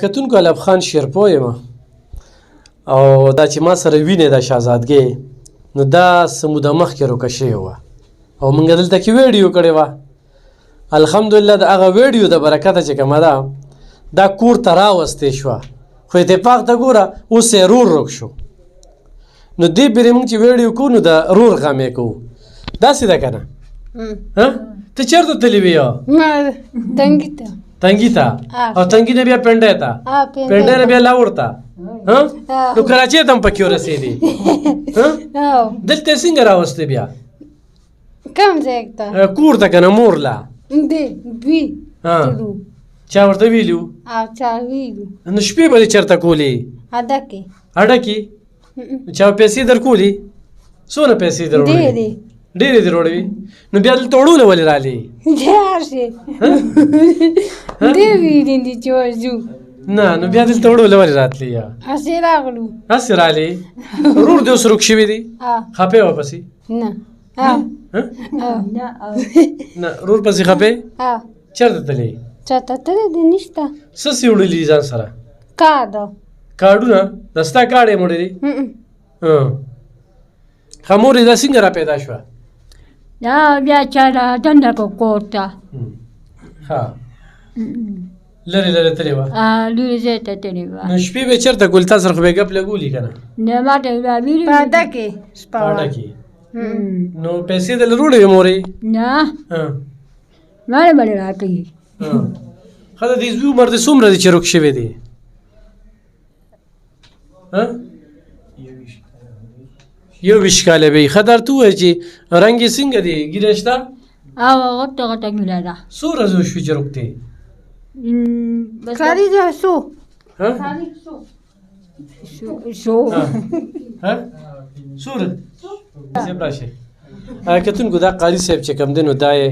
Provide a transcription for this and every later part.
کتونکو علب خان شیرپو یم او دا چې ما سره وینې د شهزادګۍ نو دا څه موده مخکې روکه شوې وه او موږ دلته کې ویډیو کړې وه. الحمدلله د هغه ویډیو د برکته چې کومه ده دا کور ته راوستې شوه خو اتفاق ته ګوره اوس یې رور روک شو. نو دې بیرې موږ چې ویډیو کوو نو د رور غم یې کوو. داسې ده که نه؟ ته چېرته تللی وې؟ تنګي ته. تنګي ته؟ او تنګي نه بیا پنډۍ ته؟ پنډۍ نه بیا لاهور ته؟ نو کراچۍ ته هم پکې ورسېدې؟ دلته یې څنګه راوستې بیا؟ کوم ځای ته؟ کور ته که نه مور لا؟ وي چا ورته ویلي وو؟ چا ویلي. نو شپې به دې چېرته کولې؟ اډه کې. اډه کې؟ چا پیسې در کولې؟ څونه پیسې در وړلې؟ ډېرې در وړوي. نو بیا دلته وړوله ولې رالې؟ جارشې ډېر ویلي دي چې ورځو. نه نو بیا دلته وړوله ولې راتلې یا؟ هسې راغلو. هسې رالې؟ رور دې اوس روک شوي دي؟ خپې واپسې؟ نه نه رور پسې خپې؟ چېرته تلې؟ چاته تللی دی نشته. څه څه وړلي ځان سره؟ کاډه. کاډونه؟ د ستا کاډ یې وړلي؟ ښه مور یې دا څنګه را پیدا شوه؟ دا بیا چا را دنده کړه کور ته. ښه لرې لرې تلې وه؟ لرې ځای ته تلې وه. نو شپې به چېرته کول؟ تا سره خو به یې ګپ لګولي که نه؟ نه ما ته بیا ویلي په اډه کې اډه کې. نو پیسې دله روړې وې مورې؟ نه ما نه بلې راکوي. ښه د دې زوی عمر دې څومره دی چې روک شوی دی؟ یو ویشت کاله به وي. ښه درته ووایه چې رنګ یې څنګه دی؟ ږیره شته؟ او غټه غټه ګیله ده. څو ورځې وشوې چې روک دی؟ کاري ده څو شو څو ورځې راشئ. کتونکو دا قاري صاحب چې کوم دی نو دا یې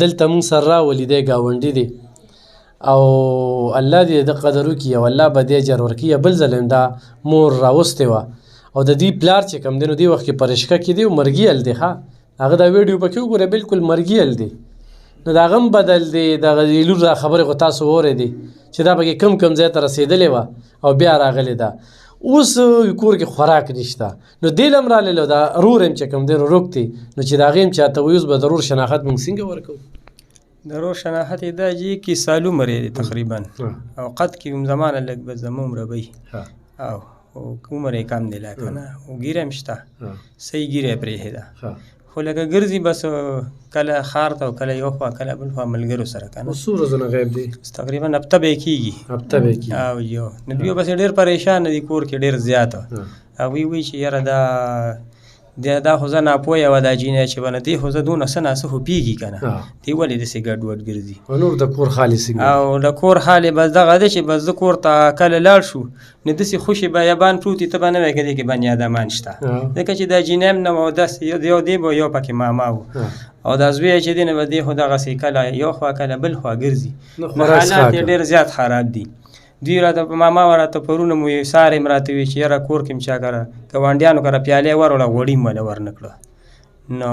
دلته مونږ سره راولي دی ګاونډي دی او الله دې د قدر وکړي او الله به دې اجر ورکړي. بل ځل هم دا مور راوستې وه او د دې پلار چې کوم دی نو دې وخت کې په رشقه کې دی او مرګیل دی. ښه هغه دا ویډیو پکې وګوره بالکل مرګیل دی. نو د هغه هم بدل دی. دغه لور را خبرې خو تاسو واورېدې چې دا پکې کم کم ځای ته رسېدلې وه او بیا راغلې ده. اوس کور کې خوراک نشته نو دې له هم رالې دا رور هم چې کوم دی نو روک دی نو چې د هغې هم چاته وایي اوس به د رور شناخت موږ څنګه ورکوو؟ د رور شناخت یې دا چې کې سالو مرې دی تقریبا او قد کې هم زمانه لږ به زمه عمره به وي او عمر یې کم دی لا که نه او ګیره هم شته صحیح ګیره یې پرېښې ده خو لکه ګرځي بس کله ښار ته او کله یو خوا کله بل خوا ملګرو سره که نه. څو ورځو نه غیب دی؟ تقریبا هفته به یې کېږي. هفته به یې کېږي او یو نو دوی بس ډېر پریشانه دي کور کې ډېر زیاته. هغوی وایي چې یاره دا خو زه ناپویه وه دا جینۍ چې بنه دې خو زه دونه څه ناڅه خو پېږي که نه دې ولې داسې ګډوډ ګرځي. نور د کور حال یې څنګه؟ او د کور حال یې بس دغه دی چې بس زه کور ته کله لاړ شو نو داسې خوشې بیابان پروت وي ته به نه وایې که دې کې بني ادمان شته ځکه چې دا جینۍ هم نه وه داسې یو دی به یو پکې ماما و او دا زوی یې چې دی نه به دې خو دغسې کله یو خوا کله بل خوا ګرځي نو حالات یې ډېر زیات خراب دي. دوی راته ماما راته پرونه مو یو سارې م راته وي چې یاره کور کې م چا کره ګاونډیانو کره پیالې وروړه غوړي م وله ورنه کړه نو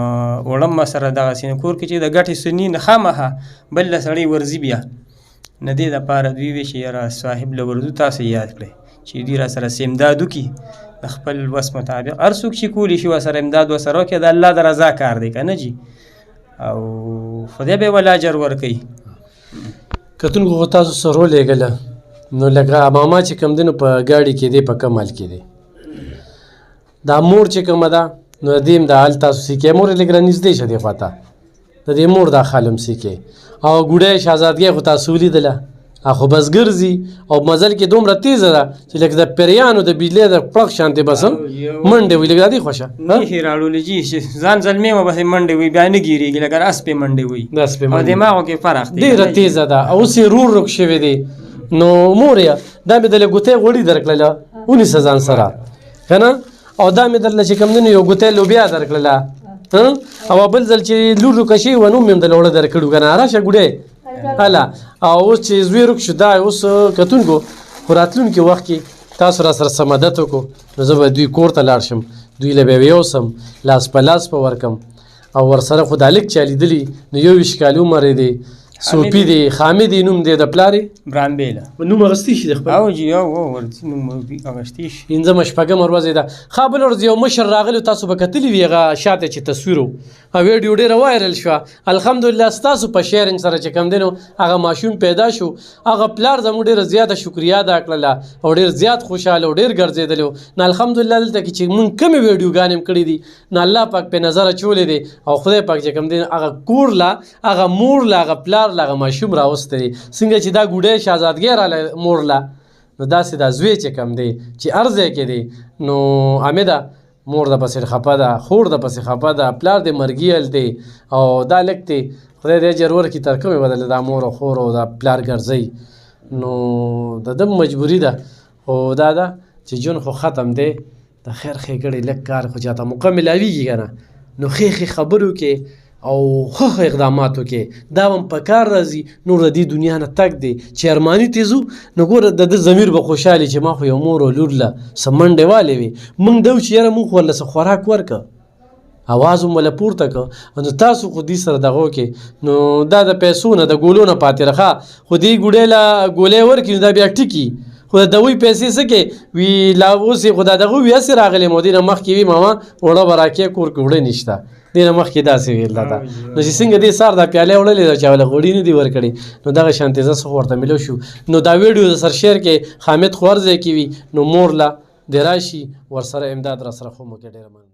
وړم م سره دغسې نو کور کې چې د ګټې سني نه خامخا بل له سړی ورځي بیا نه دې دپاره دوی وی چې یاره صاحب له ورځو تاسو یاد کړئ چې دوی را سره امداد وکړي د خپل وس مطابق هر څوک چې کولی شي ورسره امداد ورسره وکړي د الله د رضا کار دی که نه جي او خدای به یې وله اجر ورکوي. کتونکو خو تاسو سره ولېږله نو لکه ماما چې کوم دی نو په ګاډي کې دی په کمال کې دی. دا مور چې کومه ده نو د دې هم دا حال تاسو سیکې مور یې لږ رانږدې شه دې خوا ته د دې مور دا خال هم سیکې او ګوډۍ شهزادګۍ خو تاسو ولیدله خو بس ګرځي او مزل کې دومره تیزه ده چې لکه د پیریانو د بجلۍ د پړق شانتې بس هم منډې وي لږ دا دې خوښه نښې راړولې جي ځان زلمې وه بس منډې وي بیا نه ګیرېږي لکه د اسپې منډې وي او دماغو کې فرق دی ډېره تیزه ده او اوس یې رور روک شوی دی. نو مور یا دا مې دله ګوتۍ غوړي درکړله ونیسه ځان سره که نه او دا مې درله چې کوم دی نو یو ګوتۍ لوبیا درکړله او بل ځل چې لور روکه شوې وه نو مې هم دله اوړه درکړي که نه راشه ګوډۍ هله او اوس چې زوی روک شو دا اوس کتونکو خو راتلونکي وخت کې تاسو را سره څه مدد وکړو نو زه به دوی کور ته لاړ شم دوی له به یې یوسم لاس په لاس به ورکم او ورسره خو دا لږ چا لیدلي نو 21 کال عمر یې دی صوفي دی حامد نوم دی د پلار برامبیله نوم اغستی شي د خپل او جی او ورته نوم اغشتي شي پنځمه شپږمه ورځ ده ښه بله ورځ یو مشر راغلی تاسو به کتلی وي هغه شاته چې تصویر و ویډیو ډېره وایرل شوه الحمدلله ستاسو په شیرنګ سره چې کوم دی نو هغه ماشوم پیدا شو هغه پلار زموږ ډېره زیاته شکریا ادا کړله او ډېر زیات خوشحاله او ډېر ګرځېدلی و نو الحمدلله دلته کې چې مونږ کمې ویډیوګانې هم کړي دي نو الله پاک پې نظر اچولی دی او خدای پاک چې کوم دی هغه کور له هغه مور له هغه پلار له هغه ماشوم راوستی دی څنګه چې دا ګوډی شهزادګۍ رالی مور له نو داسې دا زوی چې کوم دی چې هر ځای کې دی نو حامده مور د پسې خفه ده خور د پسې خفه ده پلار د مرګیل دی او دا لږ دی خدای دې اجر ورکړي تر کومې بدله دا مور او خور او دا پلار ګرځئ نو د ده مجبوري ده خو دا ده چې ژوند خو ختم دی د خیر ښېګړې لږ کار خو چاته موقع میلاویږي که نه نو ښې خبرو کې او ښه اقداماتو کې دا هم په کار راځي نور د دې دنیا نه تګ دی چې ارماني ته ځو نو ګوره د ده ضمیر به خوشحالي چې ما خو یو مور او لور له څه منډې والې وې موږ ده چې یاره موږ خو ورله څه خوراک ورکړه اواز هم له پورته کړه نو تاسو خو دې سره دغه وکړې نو دا د پیسو نه د ګولو نه پاتې رخه خو دې ګوډۍ له ګولۍ ورکړي نو دا بیا ټیکي خو د دوی پیسې څه کې وي لا اوس یې خو دا دغه وي هسې راغلی مو دې نه مخکې وي ماما اوړه به راکې کور کې اوړه نشته دې نه مخکې داسې ویل دا نو چې څنګه دې سار دا پیالې وړلې ده چې هغه غوړي نه دي ورکړې نو دغه شانتې زه څه ورته ملو شو نو دا ویډیو د سر شیر کې حامد خو هر ځای کې وي نو مور له دې راشي ورسره امداد را سره خو مو کې ډېره مننه